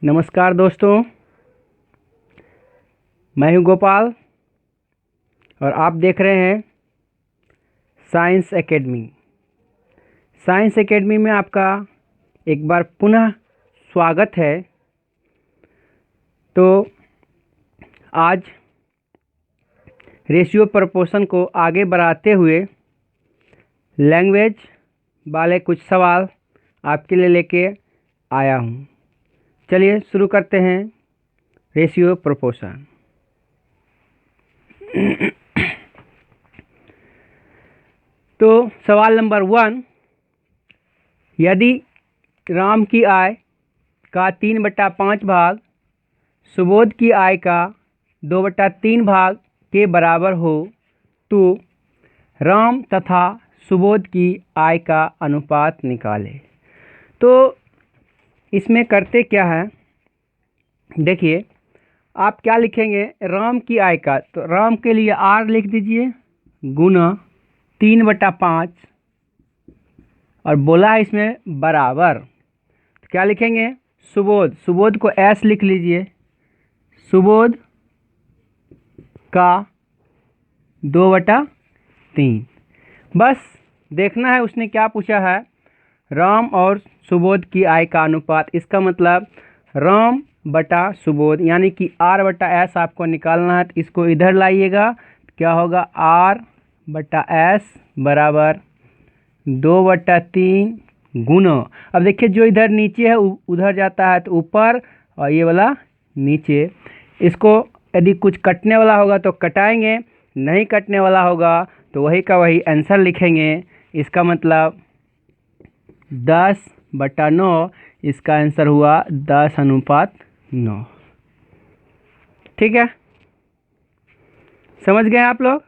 नमस्कार दोस्तों, मैं हूं गोपाल और आप देख रहे हैं साइंस एकेडमी। साइंस एकेडमी में आपका एक बार पुनः स्वागत है। तो आज रेशियो प्रोपोर्शन को आगे बढ़ाते हुए लैंग्वेज वाले कुछ सवाल आपके लिए लेके आया हूं। चलिए शुरू करते हैं रेशियो प्रोपोर्शन। तो सवाल नंबर 1, यदि राम की आय का 3/5 भाग सुबोध की आय का 2/3 भाग के बराबर हो तो राम तथा सुबोध की आय का अनुपात निकालें। तो इसमें करते क्या है, देखिए आप क्या लिखेंगे। राम की आय का, तो राम के लिए R लिख दीजिए गुना 3/5 और बोला है इसमें बराबर, तो क्या लिखेंगे। सुबोध को S लिख लीजिए। सुबोध का 2/3। बस देखना है उसने क्या पूछा है, राम और सुबोध की आय का अनुपात। इसका मतलब राम बटा सुबोध यानी कि R/S आपको निकालना है। तो इसको इधर लाइएगा, क्या होगा R/S बराबर 2/3 गुना। अब देखिए जो इधर नीचे है उधर जाता है तो ऊपर और ये वाला नीचे। इसको यदि कुछ कटने वाला होगा तो कटाएंगे, नहीं कटने वाला होगा तो वही का वही आंसर लिखेंगे। इसका मतलब 10/9, इसका आंसर हुआ 10:9। ठीक है, समझ गए आप लोग।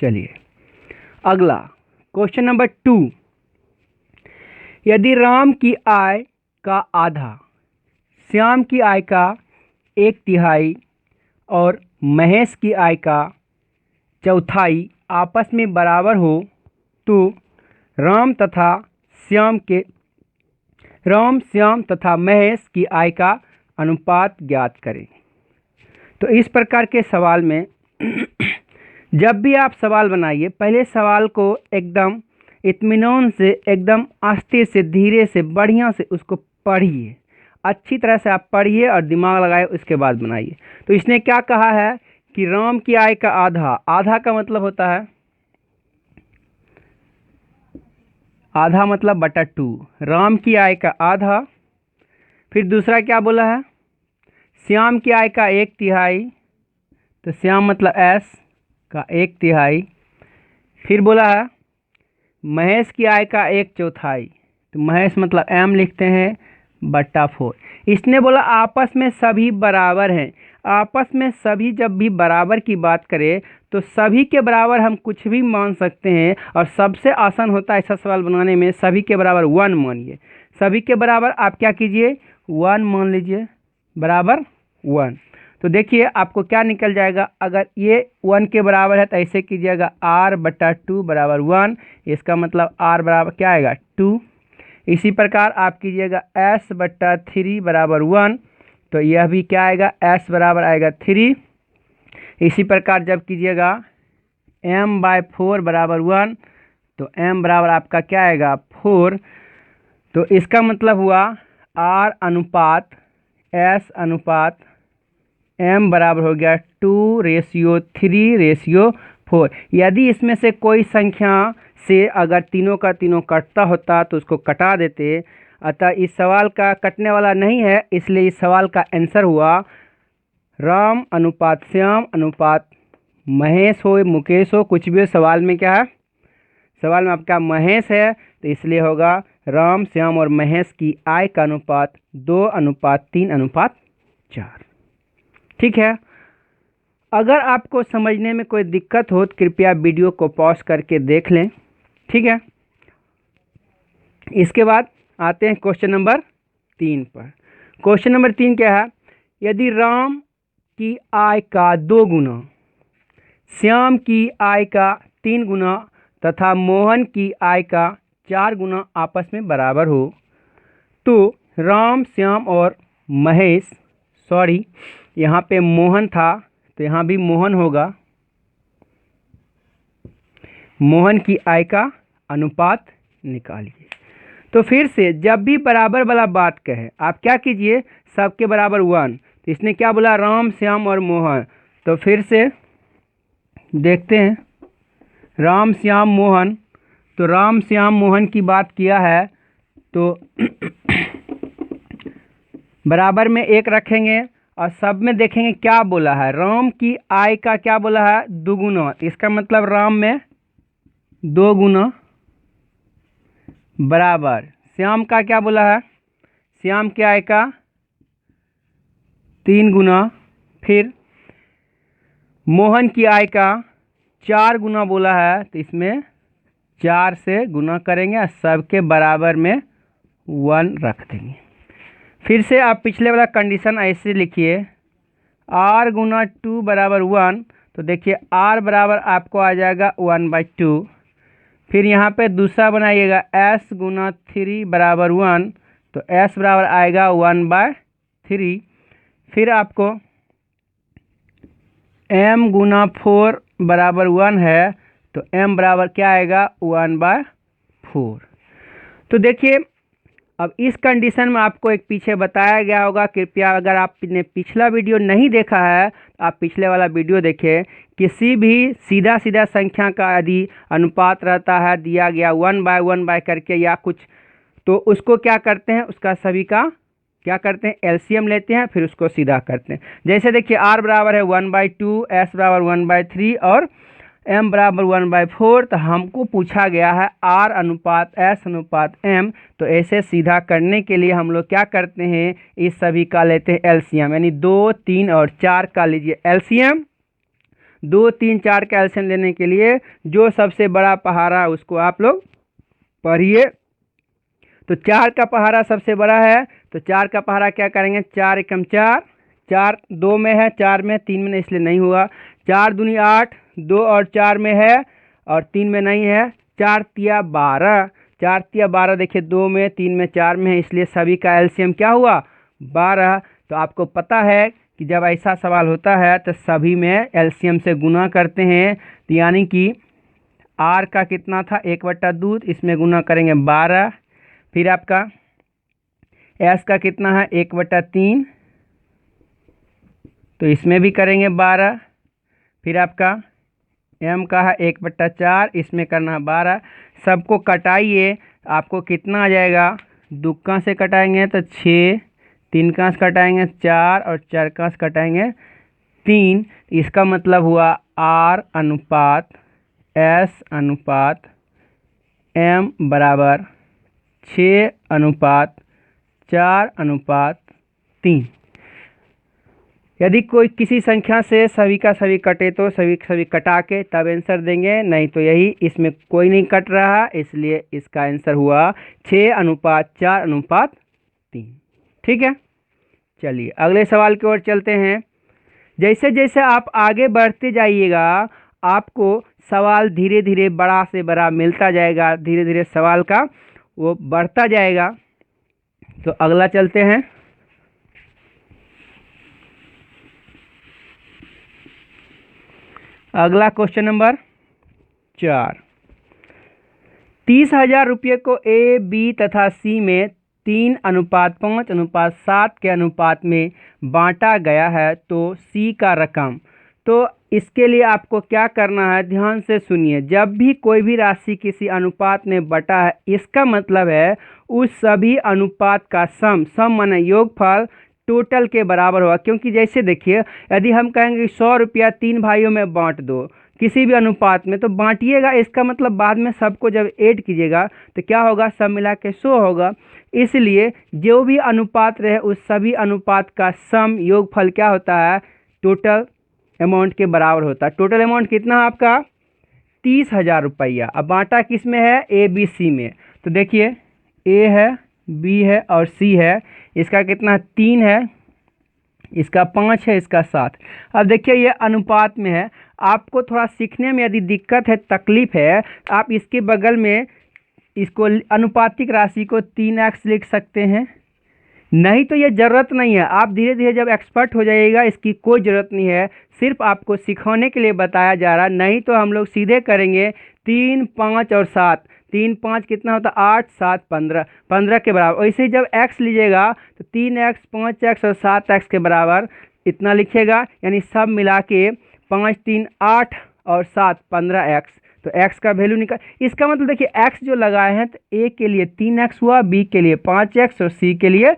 चलिए अगला क्वेश्चन नंबर 2, यदि राम की आय का आधा श्याम की आय का 1/3 और महेश की आय का 1/4 आपस में बराबर हो तो राम, श्याम तथा महेश की आय का अनुपात ज्ञात करें। तो इस प्रकार के सवाल में जब भी आप सवाल बनाइए, पहले सवाल को एकदम इत्मीनान से, एकदम आस्ते से, धीरे से, बढ़िया से उसको पढ़िए। अच्छी तरह से आप पढ़िए और दिमाग लगाए, उसके बाद बनाइए। तो इसने क्या कहा है कि राम की आय का आधा का मतलब होता है, आधा मतलब बटा 2, राम की आय का आधा। फिर दूसरा क्या बोला है, श्याम की आय का 1/3, तो श्याम मतलब S का 1/3। फिर बोला है महेश की आय का 1/4, तो महेश मतलब M लिखते हैं बटा 4। इसने बोला आपस में सभी बराबर हैं। आपस में सभी जब भी बराबर की बात करें तो सभी के बराबर हम कुछ भी मान सकते हैं और सबसे आसान होता है ऐसा सवाल बनाने में। सभी के बराबर 1 मानिए। सभी के बराबर आप क्या कीजिए, 1 मान लीजिए, बराबर 1। तो देखिए आपको क्या निकल जाएगा। अगर ये 1 के बराबर है तो ऐसे कीजिएगा R/2 बराबर 1। इसका मतलब R बराबर क्या आएगा 2। इसी प्रकार आप कीजिएगा S/3 बराबर 1, तो यह भी क्या आएगा S बराबर आएगा 3। इसी प्रकार जब कीजिएगा M/4 बराबर 1, तो M बराबर आपका क्या आएगा 4। तो इसका मतलब हुआ R अनुपात S अनुपात M बराबर हो गया 2:3:4। यदि इसमें से कोई संख्या से अगर तीनों का तीनों कटता होता तो उसको कटा देते। अतः इस सवाल का कटने वाला नहीं है, इसलिए इस सवाल का आंसर हुआ राम अनुपात श्याम अनुपात महेश हो, मुकेश हो, कुछ भी हो। सवाल में क्या है, सवाल में आपका महेश है तो इसलिए होगा राम, श्याम और महेश की आय का अनुपात 2:3:4। ठीक है। अगर आपको समझने में कोई दिक्कत हो तो कृपया वीडियो को पॉज करके देख लें। ठीक है, इसके बाद आते हैं क्वेश्चन नंबर 3 पर। क्वेश्चन नंबर 3 क्या है, यदि राम की आय का 2 गुना, श्याम की आय का 3 गुना तथा मोहन की आय का 4 गुना आपस में बराबर हो तो राम, श्याम और महेश, सॉरी यहाँ पे मोहन था तो यहाँ भी मोहन होगा। मोहन की आय का अनुपात निकालिए। तो फिर से जब भी बराबर वाला बात कहे आप क्या कीजिए, सबके बराबर 1। तो इसने क्या बोला, राम, श्याम और मोहन। तो फिर से देखते हैं, राम, श्याम, मोहन। तो राम, श्याम, मोहन की बात किया है तो बराबर में 1 रखेंगे और सब में देखेंगे क्या बोला है, राम की आय का क्या बोला है, 2 गुना। इसका मतलब राम में 2 गुना बराबर श्याम का क्या बोला है, श्याम की आय का 3 गुना। फिर मोहन की आय का 4 गुना बोला है तो इसमें 4 से गुना करेंगे और सबके बराबर में 1 रख देंगे। फिर से आप पिछले वाला कंडीशन ऐसे लिखिए, r गुना 2 बराबर 1। तो देखिए r बराबर आपको आ जाएगा 1/2। फिर यहाँ पे दूसरा बनाइएगा s गुना 3 बराबर 1। तो s बराबर आएगा 1/3। फिर आपको m गुना 4 बराबर 1 है तो m बराबर क्या आएगा, 1/4। तो देखिए अब इस कंडीशन में आपको एक पीछे बताया गया होगा, कृपया अगर आपने पिछला वीडियो नहीं देखा है तो आप पिछले वाला वीडियो देखें। किसी भी सीधा सीधा संख्या का यदि अनुपात रहता है दिया गया 1/1 करके या कुछ, तो उसको क्या करते हैं, उसका सभी का क्या करते हैं, एलसीएम लेते हैं, फिर उसको सीधा करते हैं। जैसे देखिए r बराबर है 1/2, s बराबर 1/3 और m बराबर 1/4। तो हमको पूछा गया है r अनुपात s अनुपात m। तो ऐसे सीधा करने के लिए हम लोग क्या करते हैं, इस सभी का लेते हैं एलसीएम, यानी 2, 3 और 4 का लीजिए एलसीएम। 2, 3, 4 का एलसीएम लेने के लिए जो सबसे बड़ा पहाड़ा उसको आप लोग पढ़िए। तो 4 का पहाड़ा सबसे बड़ा है तो 4 का पहाड़ा क्या करेंगे, 4 एकम 4, 4 2 में है, 4 में, 3 में इसलिए नहीं हुआ। 4 दूनी 8, 2 और 4 में है और 3 में नहीं है। 4 तिया 12, 4 तिया 12 देखिए 2 में, 3 में, 4 में है, इसलिए सभी का एलसीएम क्या हुआ, 12। तो आपको पता है कि जब ऐसा सवाल होता है तो सभी में एलसीएम से गुना करते हैं। तो यानी कि r का कितना था, 1/2, इसमें गुना करेंगे 12। फिर आपका s का कितना है, 1/3, तो इसमें भी करेंगे 12। फिर आपका m का है 1/4, इसमें करना है 12। सबको कटाइए, आपको कितना आ जाएगा, दुक्का से कटाएंगे तो 6, 3 का से कटाएंगे 4 और 4 का से कटाएंगे 3। इसका मतलब हुआ r अनुपात s अनुपात m बराबर 6:4:3। यदि कोई किसी संख्या से सभी का सभी कटे तो सभी कटा के तब आंसर देंगे, नहीं तो यही, इसमें कोई नहीं कट रहा इसलिए इसका आंसर हुआ 6:4:3। ठीक है, चलिए अगले सवाल की ओर चलते हैं। जैसे जैसे आप आगे बढ़ते जाइएगा आपको सवाल धीरे धीरे बड़ा से बड़ा मिलता जाएगा, धीरे धीरे सवाल का वो बढ़ता जाएगा। तो अगला चलते हैं। अगला क्वेश्चन नंबर 4। 30,000 रुपये को ए, बी तथा सी में 3:5:7 के अनुपात में बांटा गया है तो सी का रकम। तो इसके लिए आपको क्या करना है, ध्यान से सुनिए। जब भी कोई भी राशि किसी अनुपात में बटा है, इसका मतलब है उस सभी अनुपात का सम माने योगफल टोटल के बराबर होगा। क्योंकि जैसे देखिए यदि हम कहेंगे 100 रुपया 3 भाइयों में बांट दो किसी भी अनुपात में, तो बांटिएगा, इसका मतलब बाद में सबको जब ऐड कीजिएगा तो क्या होगा, सब मिला के 100 होगा। इसलिए जो भी अनुपात रहे उस सभी अनुपात का सम योगफल क्या होता है, टोटल अमाउंट के बराबर होता है। टोटल अमाउंट कितना है आपका, 30,000 रुपया। अब बांटा किस में है, ए बी सी में। तो देखिए ए है, बी है और सी है। इसका कितना 3 है, इसका 5 है, इसका 7। अब देखिए ये अनुपात में है। आपको थोड़ा सीखने में यदि दिक्कत है, तकलीफ है, आप इसके बगल में इसको अनुपातिक राशि को 3x लिख सकते हैं। नहीं तो ये ज़रूरत नहीं है। आप धीरे धीरे जब एक्सपर्ट हो जाइएगा इसकी कोई ज़रूरत नहीं है, सिर्फ आपको सिखाने के लिए बताया जा रहा है। नहीं तो हम लोग सीधे करेंगे 3, 5 और 7। 3, 5 कितना होता है 8, 7 15, 15 के बराबर। वैसे ही जब x लीजिएगा तो 3x, 5x और 7x के बराबर इतना लिखिएगा, यानी सब मिला के 5, 3 8 और 7 15x। तो x का वैल्यू निकाल, इसका मतलब देखिए x जो लगाए हैं तो a के लिए 3x हुआ, b के लिए 5x और c के लिए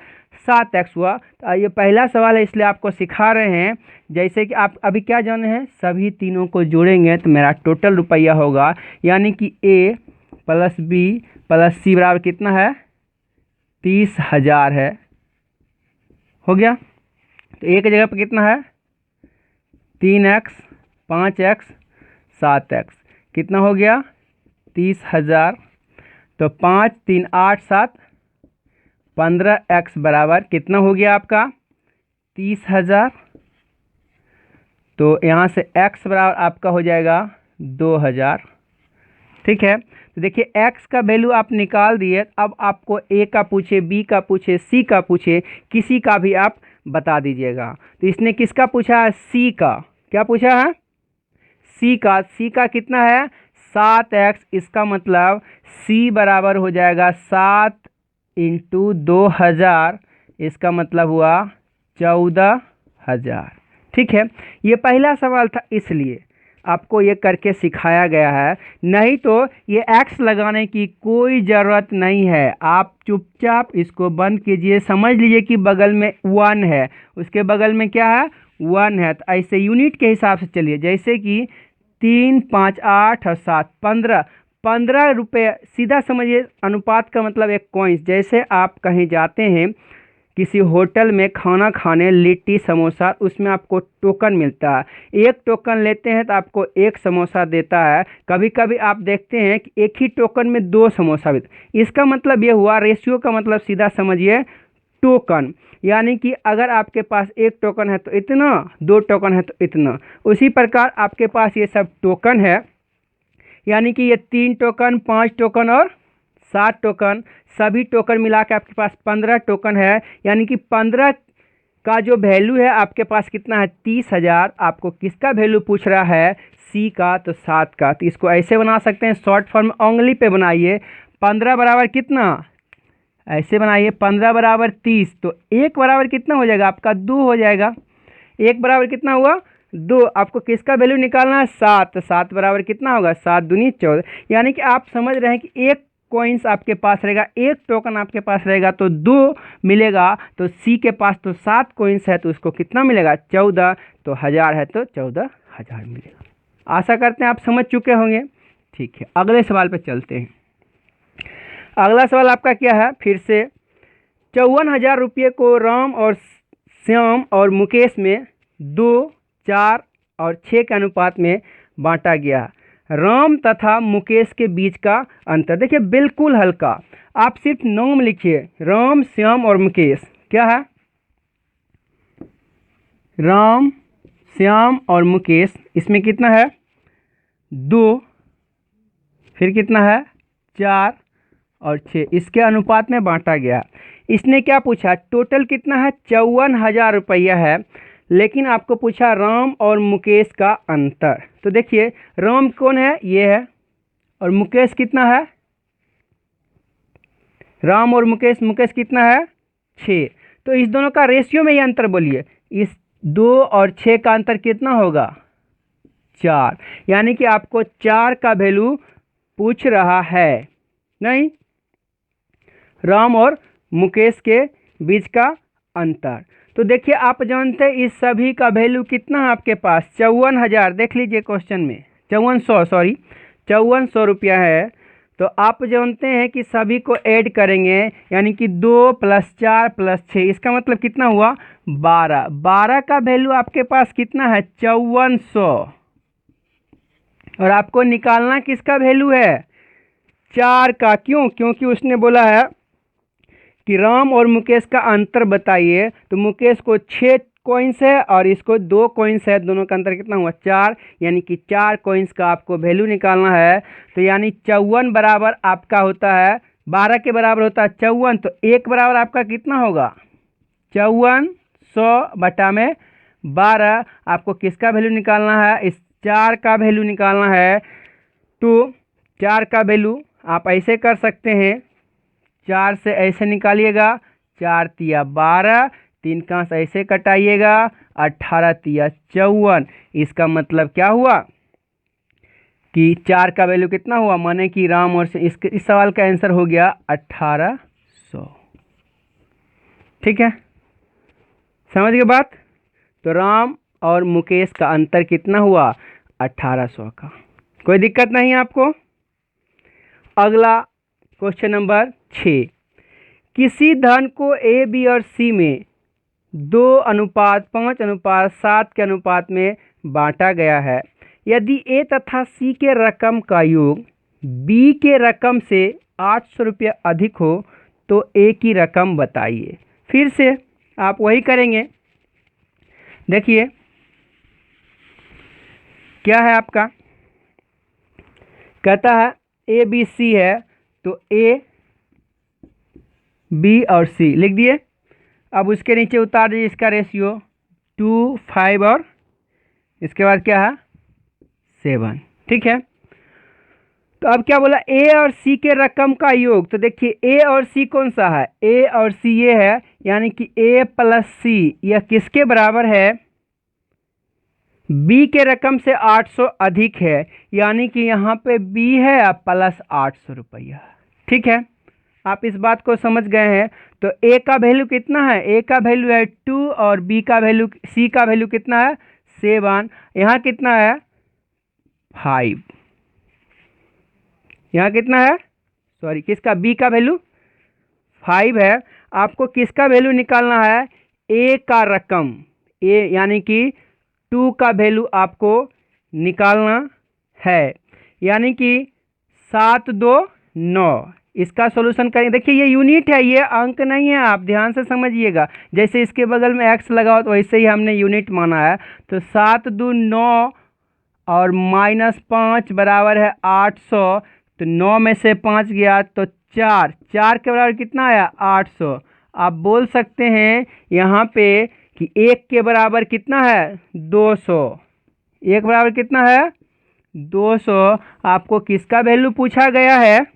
7x हुआ। तो ये पहला सवाल है इसलिए आपको सिखा रहे हैं। जैसे कि आप अभी क्या जाने हैं, सभी तीनों को जोड़ेंगे तो मेरा टोटल रुपया होगा, यानी कि a plus b plus c बराबर कितना है 30,000 है। हो गया। तो एक जगह पर कितना है 3x, 5x, 7x, कितना हो गया 30,000। तो 5, 3 8 7 15x बराबर कितना हो गया आपका 30,000। तो यहाँ से x बराबर आपका हो जाएगा 2,000। ठीक है। तो देखिए x का वैल्यू आप निकाल दिए। अब आपको a का पूछे, b का पूछे, c का पूछे, किसी का भी आप बता दीजिएगा। तो इसने किसका पूछा है c का, क्या पूछा है c का। c का कितना है 7x, इसका मतलब c बराबर हो जाएगा 7 इंटू 2,000, इसका मतलब हुआ 14,000। ठीक है। ये पहला सवाल था इसलिए आपको ये करके सिखाया गया है, नहीं तो ये x लगाने की कोई ज़रूरत नहीं है। आप चुपचाप इसको बंद कीजिए, समझ लीजिए कि बगल में 1 है, उसके बगल में क्या है 1 है। तो ऐसे यूनिट के हिसाब से चलिए, जैसे कि 3, 5 8 और 7 15, 15 रुपये सीधा समझिए। अनुपात का मतलब एक कॉइन्स। जैसे आप कहीं जाते हैं किसी होटल में खाना खाने, लिट्टी समोसा, उसमें आपको टोकन मिलता है। एक टोकन लेते हैं तो आपको एक समोसा देता है। कभी कभी आप देखते हैं कि एक ही टोकन में 2 समोसा भी। इसका मतलब ये हुआ, रेशियो का मतलब सीधा समझिए टोकन, यानी कि अगर आपके पास एक टोकन है तो इतना, 2 टोकन है तो इतना। उसी प्रकार आपके पास ये सब टोकन है, यानी कि ये 3 टोकन, 5 टोकन और 7 टोकन, सभी टोकन मिला के आपके पास 15 टोकन है। यानी कि 15 का जो वैल्यू है आपके पास कितना है 30,000। आपको किसका वैल्यू पूछ रहा है सी का, तो 7 का। तो इसको ऐसे बना सकते हैं, शॉर्ट फॉर्म उंगली पे बनाइए। 15 बराबर कितना, ऐसे बनाइए 15 बराबर 30। तो 1 बराबर कितना हो जाएगा आपका 2 हो जाएगा। 1 बराबर कितना हुआ 2। आपको किसका वैल्यू निकालना है 7। तो 7 बराबर कितना होगा 7 दूनी 14। यानी कि आप समझ रहे हैं कि एक कॉइन्स आपके पास रहेगा, एक टोकन आपके पास रहेगा तो 2 मिलेगा। तो सी के पास तो 7 कॉइन्स है तो उसको कितना मिलेगा 14। तो 1000 है तो 14,000 मिलेगा। आशा करते हैं आप समझ चुके होंगे। ठीक है, अगले सवाल पर चलते हैं। अगला सवाल आपका क्या है, फिर से 54,000 रुपये को राम और श्याम और मुकेश में 2, 4 और 6 के अनुपात में बांटा गया। राम तथा मुकेश के बीच का अंतर। देखिए बिल्कुल हल्का, आप सिर्फ नाम लिखिए, राम, श्याम और मुकेश। क्या है राम, श्याम और मुकेश, इसमें कितना है 2, फिर कितना है 4 और 6, इसके अनुपात में बांटा गया। इसने क्या पूछा, टोटल कितना है 54,000 रुपया है, लेकिन आपको पूछा राम और मुकेश का अंतर। तो देखिए राम कौन है, ये है, और मुकेश कितना है, राम और मुकेश, मुकेश कितना है 6। तो इस दोनों का रेशियो में ये अंतर बोलिए, इस 2 और 6 का अंतर कितना होगा 4। यानी कि आपको 4 का वैल्यू पूछ रहा है, नहीं राम और मुकेश के बीच का अंतर। तो देखिए आप जानते हैं इस सभी का वैल्यू कितना है आपके पास 54,000। देख लीजिए क्वेश्चन में 5400 रुपया है। तो आप जानते हैं कि सभी को ऐड करेंगे, यानी कि 2 + 4 + 6, इसका मतलब कितना हुआ 12। 12 का वैल्यू आपके पास कितना है 5400, और आपको निकालना किसका वैल्यू है 4 का। क्यों, क्योंकि उसने बोला है कि राम और मुकेश का अंतर बताइए। तो मुकेश को 6 कॉइन्स है और इसको 2 कॉइन्स है, दोनों का अंतर कितना हुआ 4, यानी कि 4 कॉइन्स का आपको वैल्यू निकालना है। तो यानी 54 बराबर आपका होता है 12 के बराबर होता है 54। तो 1 बराबर आपका कितना होगा 5400/12। आपको किसका वैल्यू निकालना है? इस 4 का वैल्यू निकालना है। तो 4 का वैल्यू आप ऐसे कर सकते हैं, 4 से ऐसे निकालिएगा, 4 तिया 12, 3 का अंश ऐसे कटाइएगा, 18 तिया 54। इसका मतलब क्या हुआ कि 4 का वैल्यू कितना हुआ, माने कि राम और इस सवाल का आंसर हो गया 1800। ठीक है, समझ गए बात? तो राम और मुकेश का अंतर कितना हुआ? 1800 का। कोई दिक्कत नहीं आपको? अगला क्वेश्चन नंबर 6। किसी धन को ए, बी और सी में 2:5:7 के अनुपात में बांटा गया है। यदि ए तथा सी के रकम का योग बी के रकम से 800 रुपये अधिक हो तो ए की रकम बताइए। फिर से आप वही करेंगे। देखिए क्या है आपका, कहता है ए बी सी है, तो ए बी और सी लिख दिए। अब उसके नीचे उतार दीजिए इसका रेशियो 2, 5 और इसके बाद क्या है 7। ठीक है, तो अब क्या बोला, ए और सी के रकम का योग। तो देखिए ए और सी कौन सा है, ए और सी ये है, यानी कि ए प्लस सी यह किसके बराबर है? बी के रकम से 800 अधिक है, यानी कि यहाँ पे बी है प्लस 800 रुपया। ठीक है, आप इस बात को समझ गए हैं। तो ए का वैल्यू कितना है? ए का वैल्यू है 2 और बी का वैल्यू, सी का वैल्यू कितना है? 7। यहाँ कितना है? 5। यहाँ कितना है? सॉरी, किसका? बी का वैल्यू 5 है। आपको किसका वैल्यू निकालना है? ए का रकम, ए यानी कि 2 का वैल्यू आपको निकालना है, यानी कि 7, 2, 9। इसका सॉल्यूशन करेंगे। देखिए ये यूनिट है, ये अंक नहीं है, आप ध्यान से समझिएगा। जैसे इसके बगल में एक्स लगा हो तो वैसे ही हमने यूनिट माना है। तो 7, 2, 9 और -5 बराबर है 800। तो 9 में से 5 गया तो 4, 4 के बराबर कितना आया? 800। आप बोल सकते हैं यहाँ पे कि 1 के बराबर कितना है? 200। 1 बराबर कितना है? 200। आपको किसका वैल्यू पूछा गया है?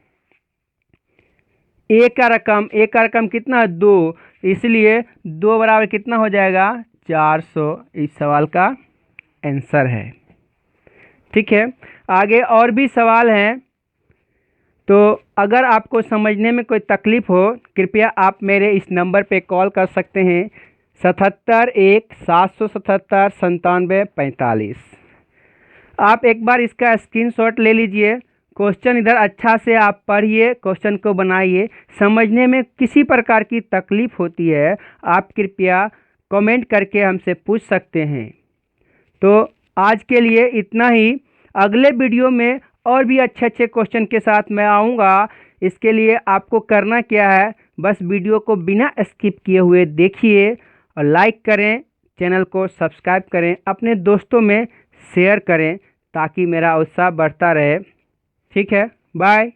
ए का रकम, ए का रकम कितना है? 2, इसलिए 2 बराबर कितना हो जाएगा? 400। इस सवाल का आंसर है। ठीक है, आगे और भी सवाल हैं। तो अगर आपको समझने में कोई तकलीफ हो, कृपया आप मेरे इस नंबर पे कॉल कर सकते हैं 7717779745। आप एक बार इसका स्क्रीनशॉट ले लीजिए। क्वेश्चन इधर अच्छा से आप पढ़िए, क्वेश्चन को बनाइए। समझने में किसी प्रकार की तकलीफ होती है, आप कृपया कमेंट करके हमसे पूछ सकते हैं। तो आज के लिए इतना ही। अगले वीडियो में और भी अच्छे अच्छे क्वेश्चन के साथ मैं आऊँगा। इसके लिए आपको करना क्या है, बस वीडियो को बिना स्किप किए हुए देखिए और लाइक करें, चैनल को सब्सक्राइब करें, अपने दोस्तों में शेयर करें ताकि मेरा उत्साह बढ़ता रहे। ठीक है, बाय।